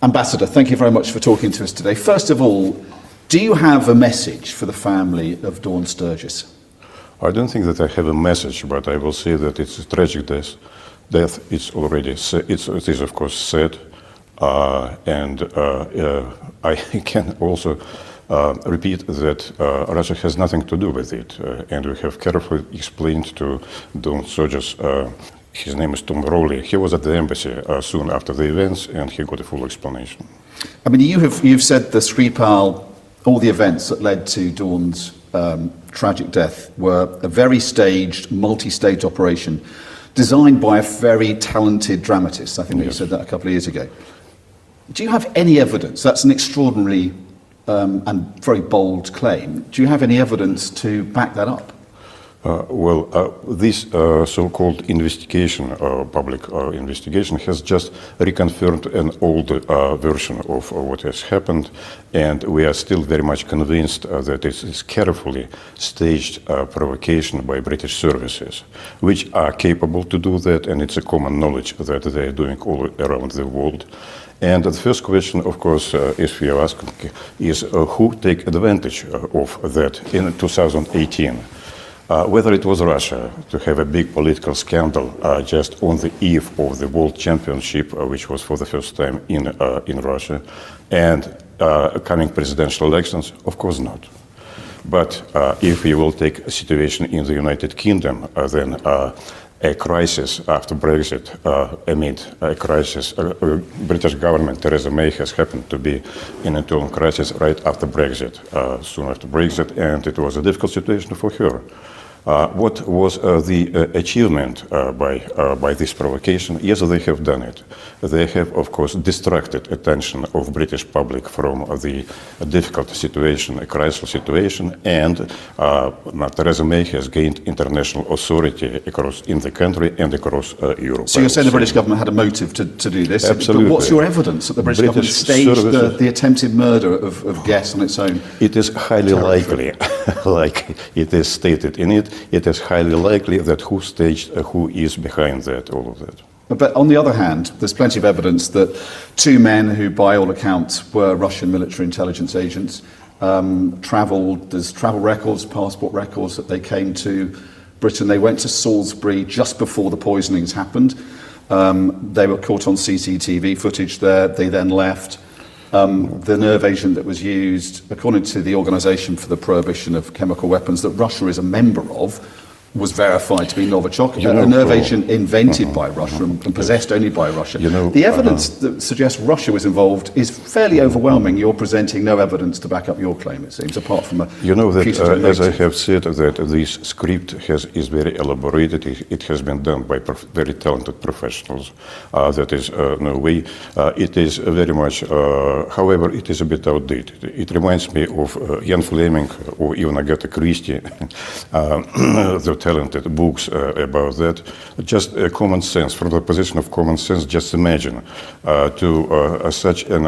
Ambassador, thank you very much for talking to us today. First of all, do you have a message for the family of Dawn Sturgess? I don't think that I have a message, but I will say that it's a tragic death. It's already it is of course sad, and I can also repeat that Russia has nothing to do with it, and we have carefully explained to Dawn Sturgess. His name is Tom Rowley. He was at the embassy soon after the events, and he got a full explanation. I mean, you've said the Skripal, all the events that led to Dawn's tragic death were a very staged, multi-stage operation designed by a very talented dramatist. I think that you said that a couple of years ago. Do you have any evidence? That's an extraordinary and very bold claim. Do you have any evidence to back that up? This so-called investigation, public investigation, has just reconfirmed an old version of what has happened, and we are still very much convinced that it is carefully staged provocation by British services, which are capable to do that, and it's a common knowledge that they are doing all around the world. And the first question, of course, if we are asking, is who take advantage of that in 2018? Whether it was Russia to have a big political scandal just on the eve of the World Championship, which was for the first time in Russia, and coming presidential elections, of course not. But if we will take a situation in the United Kingdom, then a crisis after Brexit, amid a crisis, British government, Theresa May, has happened to be in an internal crisis right after Brexit, soon after Brexit, and it was a difficult situation for her. What was the achievement by this provocation? Yes, they have done it. They have, of course, distracted attention of British public from the difficult situation, a crisis situation, and Theresa May has gained international authority across in the country and across Europe. So you're saying the British government had a motive to do this? Absolutely. But what's your evidence that the British government staged the attempted murder of guests on its own? It is highly likely, like it is stated in it, it is highly likely that who staged, who is behind that, all of that. But on the other hand, there's plenty of evidence that two men who, by all accounts, were Russian military intelligence agents, travelled. There's travel records, passport records that they came to Britain. They went to Salisbury just before the poisonings happened. They were caught on CCTV footage there. They then left. The nerve agent that was used, according to the Organisation for the Prohibition of Chemical Weapons that Russia is a member of, was verified to be Novichok, a nerve agent invented by Russia and possessed only by Russia. The evidence that suggests Russia was involved is fairly overwhelming. You're presenting no evidence to back up your claim, it seems, apart from a that, as I have said, that this script is very elaborated. It has been done by very talented professionals. That is no way. It is very much, however, it is a bit outdated. It reminds me of Ian Fleming or even Agatha Christie, the talented books about that. Just common sense, from the position of common sense, just imagine to such an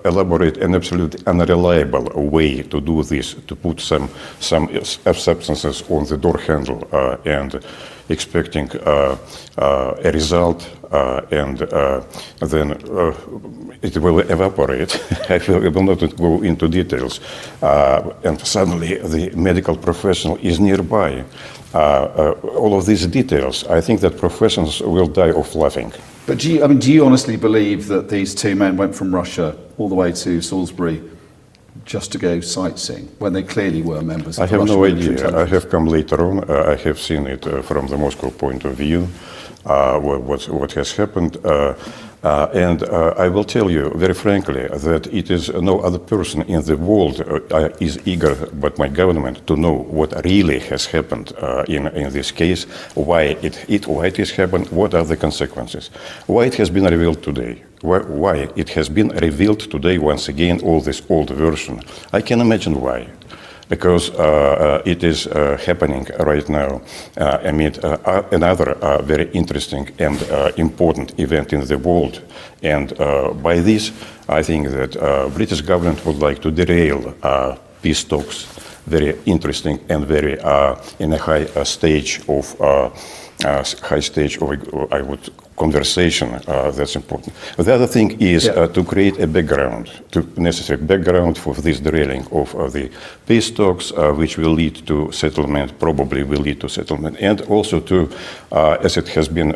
elaborate and absolutely unreliable way to do this, to put some substances on the door handle and expecting a result, and then it will evaporate. I will not go into details. And suddenly the medical professional is nearby. All of these details, I think that professionals will die of laughing. But do you honestly believe that these two men went from Russia all the way to Salisbury just to go sightseeing, when they clearly were members of the Russian military intelligence? I have no idea. I have come later on. I have seen it from the Moscow point of view, what has happened. And I will tell you very frankly that it is no other person in the world is eager but my government to know what really has happened in this case, why it has happened, what are the consequences, why it has been revealed today. Why it has been revealed today once again, all this old version. I can imagine why. Because it is happening right now amid another very interesting and important event in the world. And by this, I think that British government would like to derail peace talks, very interesting and very in a high stage of, I would conversation that's important. The other thing is to create a background, necessary background for this derailing of the peace talks, which will lead to settlement, probably will lead to settlement, and also to, as it has been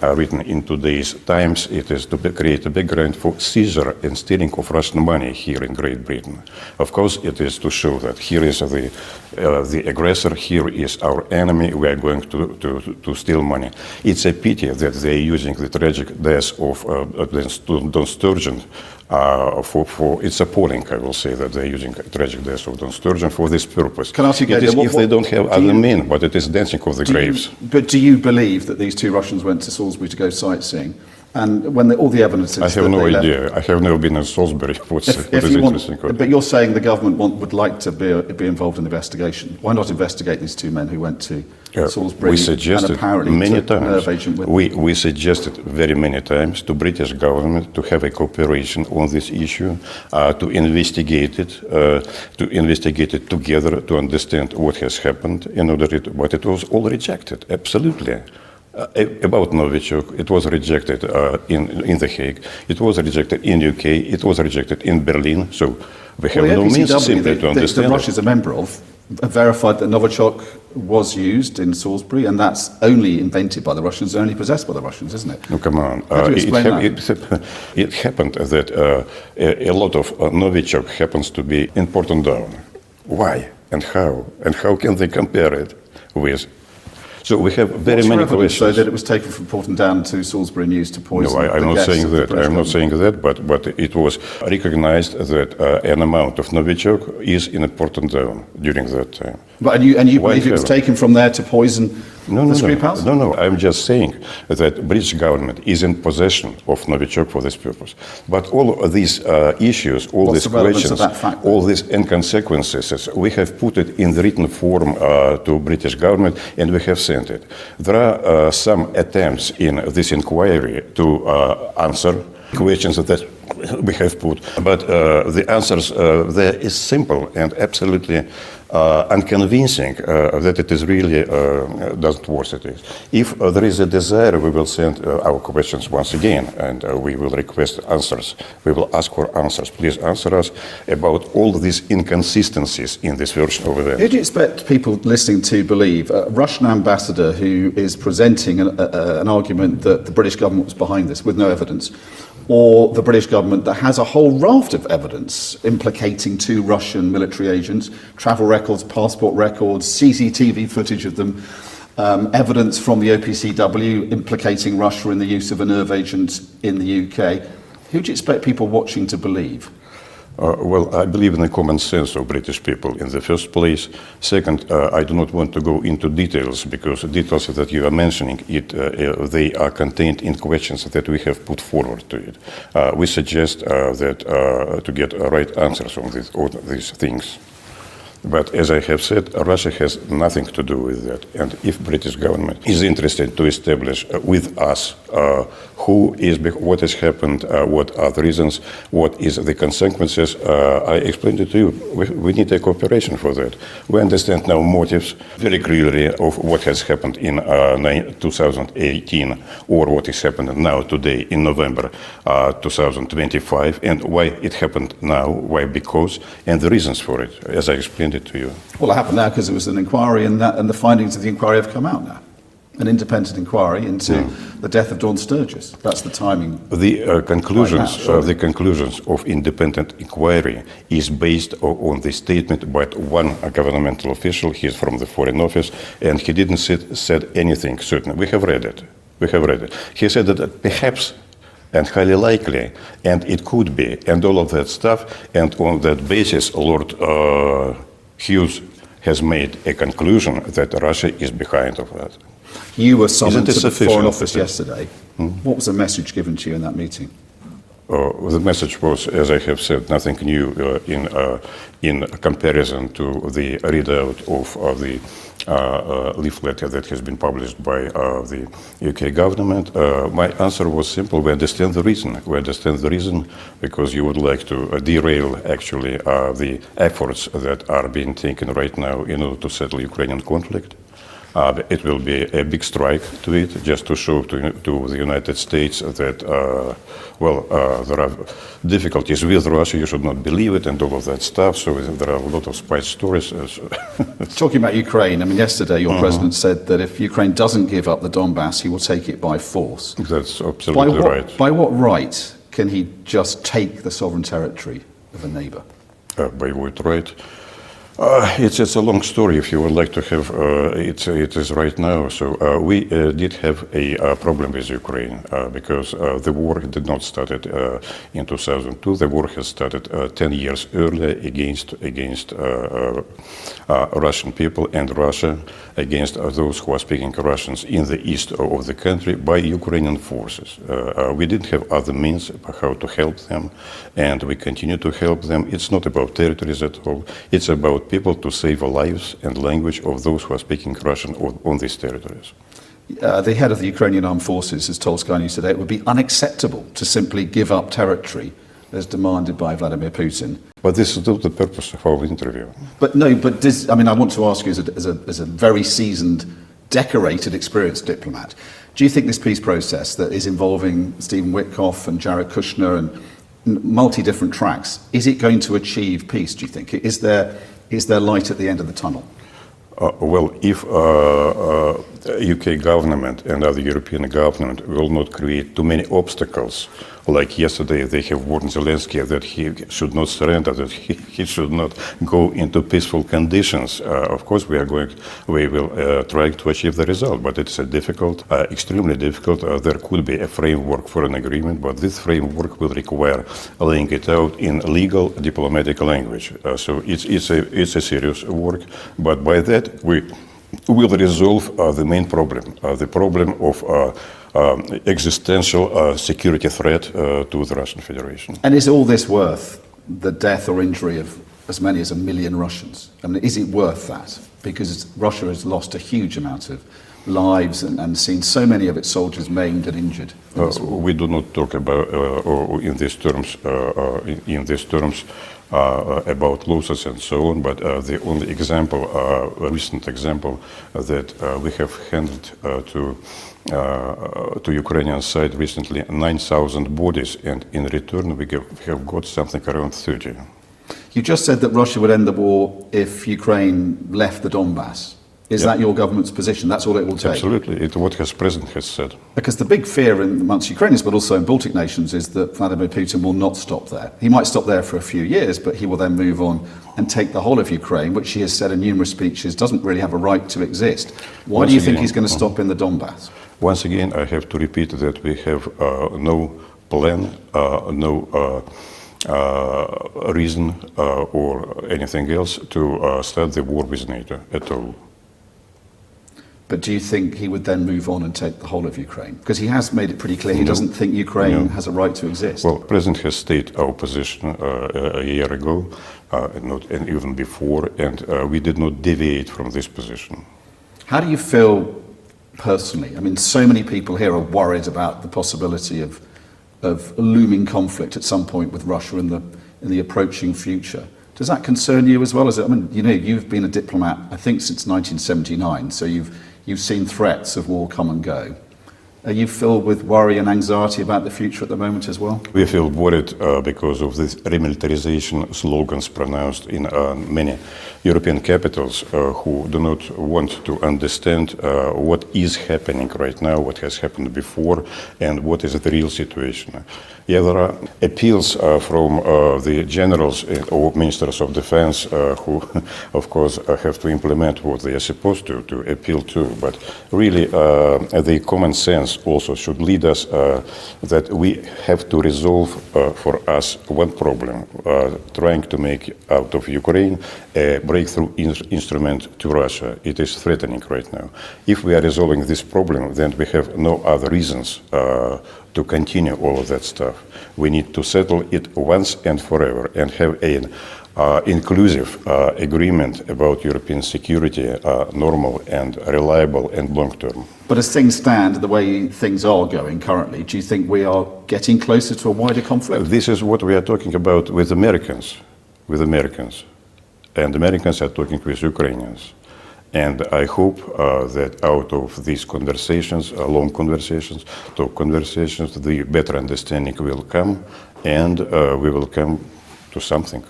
written in today's Times, it is to create a background for seizure and stealing of Russian money here in Great Britain. Of course, it is to show that here is the aggressor, here is our enemy, we are going to steal money. It's a pity that they are using the tragic death of Dawn Sturgess for it's appalling, I will say, that they're using tragic death of Dawn Sturgess for this purpose. Can I ask you again, if they don't have other men, but it is dancing of the graves. But do you believe that these two Russians went to Salisbury to go sightseeing? And when all the evidence is I have no idea. I have never been in Salisbury. What is interesting? But you're saying the government would like to be involved in the investigation. Why not investigate these two men who went to Salisbury we suggested and apparently many took a nerve agent with them? We suggested very many times to British government to have a cooperation on this issue, to investigate it together, to understand what has happened, but it was all rejected, absolutely. About Noviciok, it was rejected in The Hague, it was rejected in UK, it was rejected in Berlin, so we have no means simply to understand that Russia is a member of, verified that Noviciok was used in Salisbury, and that's only invented by the Russians, only possessed by the Russians, isn't it? No, come on. How do you explain that? It happened that a lot of Noviciok happens to be important down. Why and how? And how can they compare it with? So we have very many questions. So that it was taken from Porton down to Salisbury and used to poison. No, I'm not saying that. I'm not saying that. But it was recognized that an amount of Noviciok is in Porton down during that time. But and you believe it was taken from there to poison the Skripals? No. I'm just saying that British government is in possession of Noviciok for this purpose. But all of these issues, all these questions, all these inconsequences, we have put it in the written form to British government, and we have sent it. There are some attempts in this inquiry to answer questions that we have put, but the answers there is simple and absolutely unconvincing that it is really doesn't worth it. If there is a desire, we will send our questions once again, and we will request answers. We will ask for answers. Please answer us about all these inconsistencies in this version over there. Who do you expect people listening to believe? A Russian ambassador who is presenting an argument that the British government was behind this with no evidence, or the British government that has a whole raft of evidence implicating two Russian military agents, travel records, passport records, CCTV footage of them, evidence from the OPCW implicating Russia in the use of a nerve agent in the UK. Who do you expect people watching to believe? Well, I believe in the common sense of British people in the first place. Second, I do not want to go into details because the details that you are mentioning, they are contained in questions that we have put forward to it. We suggest that to get right answers on these things. But as I have said, Russia has nothing to do with that. And if British government is interested to establish with us what has happened, what are the reasons, what is the consequences, I explained it to you. We need a cooperation for that. We understand now motives very clearly of what has happened in 2018 or what is happening now today in November 2025 and why it happened now, why, because, and the reasons for it, as I explained it to you. Well, it happened now because it was an inquiry and the findings of the inquiry have come out now. An independent inquiry into the death of Dawn Sturgess. That's the timing. The conclusions of independent inquiry is based on the statement by one governmental official. He is from the Foreign Office, and he didn't said anything certain. We have read it. He said that perhaps and highly likely, and it could be, and all of that stuff, and on that basis, Lord Hughes has made a conclusion that Russia is behind of that. You were summoned to the Foreign Office yesterday. What was the message given to you in that meeting? The message was, as I have said, nothing new in comparison to the readout of the leaflet that has been published by the UK government. My answer was simple. We understand the reason. We understand the reason because you would like to derail, actually, the efforts that are being taken right now in order to settle Ukrainian conflict. It will be a big strike to it, just to show to the United States that, there are difficulties with Russia, you should not believe it, and all of that stuff. So there are a lot of spy stories. Talking about Ukraine, I mean, yesterday your president said that if Ukraine doesn't give up the Donbass, he will take it by force. That's absolutely right. By what right can he just take the sovereign territory of a neighbor? By what right? It's a long story. If you would like to have it is right now. So we did have a problem with Ukraine because the war did not started in 2002. The war has started 10 years earlier against Russian people and Russia, against those who are speaking Russians in the east of the country by Ukrainian forces. We didn't have other means how to help them, and we continue to help them. It's not about territories at all. It's about people to save the lives and language of those who are speaking Russian on these territories. The head of the Ukrainian Armed Forces has told Sky News today it would be unacceptable to simply give up territory as demanded by Vladimir Putin. But this is not the purpose of our interview. But no, I want to ask you as a very seasoned, decorated, experienced diplomat, do you think this peace process that is involving Stephen Witkoff and Jared Kushner and multi-different tracks, is it going to achieve peace, do you think? Is there light at the end of the tunnel? If UK government and other European government will not create too many obstacles, like yesterday they have warned Zelensky that he should not surrender, that he should not go into peaceful conditions. Of course, we will try to achieve the result, but it's extremely difficult. There could be a framework for an agreement, but this framework will require laying it out in legal diplomatic language. So it's a serious work, but by that we will resolve the main problem, the problem of existential security threat to the Russian Federation. And is all this worth the death or injury of as many as 1 million Russians? I mean, is it worth that? Because Russia has lost a huge amount of lives and seen so many of its soldiers maimed and injured. We do not talk about in these terms about losses and so on, but the only example, a recent example that we have handed to Ukrainian side recently, 9,000 bodies, and in return we have got something around 30. You just said that Russia would end the war if Ukraine left the Donbass. Is that your government's position? That's all it will take? Absolutely. It's what his president has said. Because the big fear amongst Ukrainians, but also in Baltic nations, is that Vladimir Putin will not stop there. He might stop there for a few years, but he will then move on and take the whole of Ukraine, which he has said in numerous speeches doesn't really have a right to exist. Why do you think he's going to stop in the Donbass? Once again, I have to repeat that we have no plan, no reason or anything else to start the war with NATO at all. But do you think he would then move on and take the whole of Ukraine? Because he has made it pretty clear he doesn't think Ukraine has a right to exist. Well, the President has stated our position a year ago, and even before, and we did not deviate from this position. How do you feel personally? I mean, so many people here are worried about the possibility of a looming conflict at some point with Russia in the approaching future. Does that concern you as well? You've been a diplomat, I think, since 1979, so you've seen threats of war come and go. Are you filled with worry and anxiety about the future at the moment as well? We feel worried because of these remilitarization slogans pronounced in many European capitals who do not want to understand what is happening right now, what has happened before, and what is the real situation. Yeah, there are appeals from the generals or ministers of defense who, of course, have to implement what they are supposed to appeal to. But really, the common sense also should lead us that we have to resolve for us one problem, trying to make out of Ukraine a breakthrough instrument to Russia. It is threatening right now. If we are resolving this problem, then we have no other reasons to continue all of that stuff. We need to settle it once and forever and have an inclusive agreement about European security, normal and reliable and long-term. But as things stand, the way things are going currently, do you think we are getting closer to a wider conflict? This is what we are talking about with Americans. And Americans are talking with Ukrainians. And I hope that out of these conversations, long conversations, talk conversations, the better understanding will come, and we will come to something.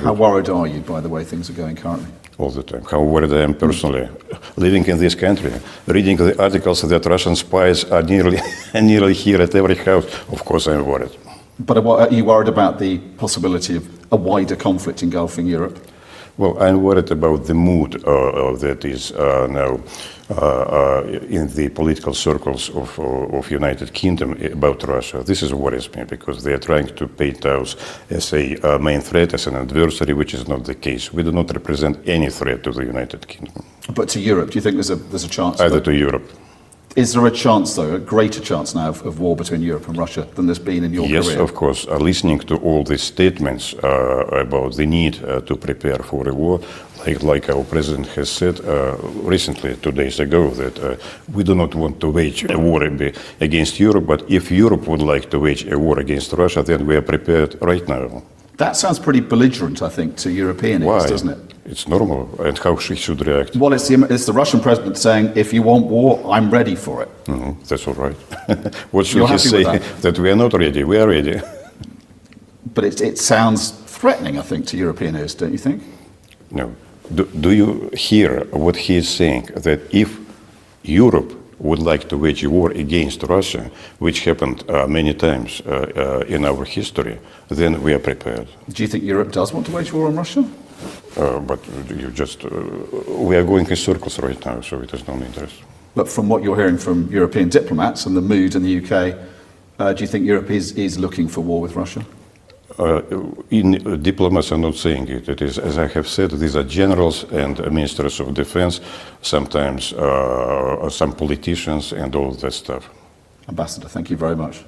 How worried are you by the way things are going currently? All the time. How worried I am personally, living in this country, reading the articles that Russian spies are nearly here at every house. Of course I'm worried. But are you worried about the possibility of a wider conflict engulfing Europe? Well, I'm worried about the mood that is now in the political circles of United Kingdom about Russia. This is worries me because they are trying to paint us as a main threat, as an adversary, which is not the case. We do not represent any threat to the United Kingdom. But to Europe, do you think there's a chance? Either to Europe. Is there a chance, though, a greater chance now of war between Europe and Russia than there's been in your career? Yes, of course. Listening to all these statements about the need to prepare for a war, like our president has said recently, 2 days ago, that we do not want to wage a war against Europe, but if Europe would like to wage a war against Russia, then we are prepared right now. That sounds pretty belligerent, I think, to European ears, doesn't it? It's normal, and how she should react. Well, it's the Russian president saying, if you want war, I'm ready for it. That's all right. What should he say? That we are not ready? We are ready. But it sounds threatening, I think, to European ears, don't you think? No. Do you hear what he is saying? That if Europe would like to wage a war against Russia, which happened many times in our history, then we are prepared. Do you think Europe does want to wage war on Russia? But you just, we are going in circles right now, so it has no interest. But from what you're hearing from European diplomats and the mood in the UK, do you think Europe is looking for war with Russia? Diplomats are not saying it. It is, as I have said, these are generals and ministers of defense, sometimes some politicians and all that stuff. Ambassador, thank you very much.